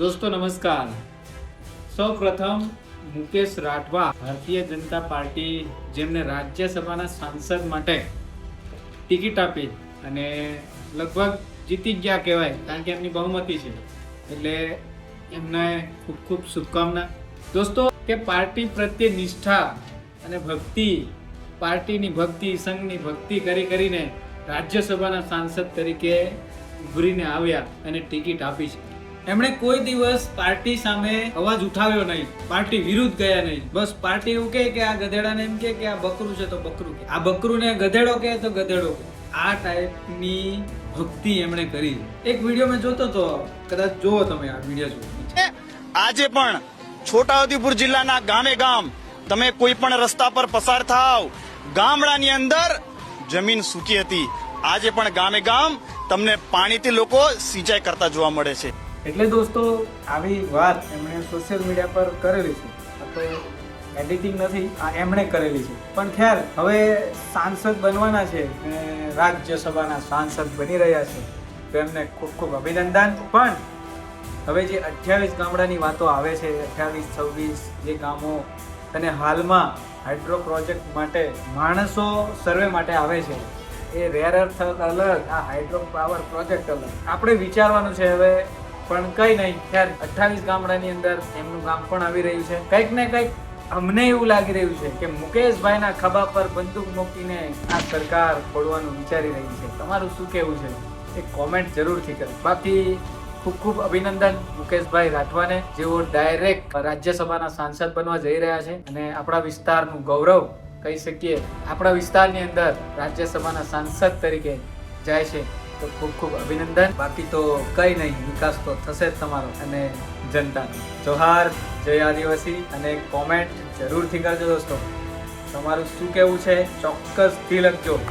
दोस्तों नमस्कार। સૌ પ્રથમ મુકેશ રાઠવા ભારતીય જનતા પાર્ટી જેમને રાજ્યસભાના સાંસદ માટે ટિકિટ આપી અને લગભગ જીતી ગયા કહેવાય, કારણ કે એમની બહુમતી છે, એટલે એમને ખૂબ ખૂબ શુભકામના. દોસ્તો, કે પાર્ટી પ્રત્યે નિષ્ઠા અને ભક્તિ, પાર્ટીની ભક્તિ, સંઘની ભક્તિ કરીને રાજ્યસભાના સાંસદ તરીકે ઉભરીને આવ્યા અને ટિકિટ આપી છે. એમણે કોઈ દિવસ પાર્ટી સામે અવાજ ઉઠાવ્યો નહીં, પાર્ટી વિરુદ્ધ ગયા નહીં. બસ પાર્ટી એવું કહે કે આ ગધેડાને એમ કે આ બકરું છે તો બકરું કે, આ બકરુંને ગધેડો કહે તો ગધેડો કે. આ ટાઈપની ભક્તિ એમણે કરી. એક વિડીયો મેં જોતો તો, કદાચ જોવો તમે આ વિડીયો. આજે પણ છોટાઉદેપુર જિલ્લાના ગામે ગામ તમે કોઈ પણ રસ્તા પર પસાર થાવ, ગામડાની અંદર જમીન સૂકી હતી. આજે પણ ગામે ગામ તમને પાણીથી લોકો સિંચાઈ કરતા જોવા મળે છે. એટલે દોસ્તો, આવી વાત એમણે સોશિયલ મીડિયા પર કરેલી છે. આ તો એડિટિંગ નથી, આ એમણે કરેલી છે. પણ ખેર, હવે સાંસદ બનવાના છે, રાજ્યસભાના સાંસદ બની રહ્યા છે, તો એમને ખૂબ ખૂબ અભિનંદન. પણ હવે જે 28 ગામડાની વાતો આવે છે, 28, 26 જે ગામો, અને હાલમાં હાઇડ્રો પ્રોજેક્ટ માટે માણસો સર્વે માટે આવે છે, એ રેર અર્થ અલગ, આ હાઇડ્રો પાવર પ્રોજેક્ટ અલગ. આપણે વિચારવાનું છે હવે, પણ કઈ નહીં. ખેર, 28 ગામડાની અંદર એમનું ગામ પણ આવી રહ્યું છે. કંઈક ને કંઈક અમને એવું લાગી રહ્યું છે કે મુકેશભાઈના ખભા પર બંદૂક મૂકીને આ સરકાર ખોલવાનું વિચારી રહી છે. તમારું શું કહેવું છે એ કોમેન્ટ જરૂરથી કરો. બાકી ખૂબ ખૂબ અભિનંદન મુકેશભાઈ રાઠવાને, જેઓ ડાયરેક્ટ રાજ્યસભાના સાંસદ બનવા જઈ રહ્યા છે અને આપણા વિસ્તારનું ગૌરવ કહી શકીએ. આપણા વિસ્તારની અંદર રાજ્યસભાના સાંસદ તરીકે જાય છે, તો ખૂબ ખૂબ અભિનંદન. બાકી તો કઈ નહીં, વિકાસ તો થશે જ તમારો અને જનતાનો. જોહાર, જય આદિવાસી. અને કોમેન્ટ જરૂરથી કરજો દોસ્તો. તમારું શું કહેવું છે ચોક્કસથી લખજો.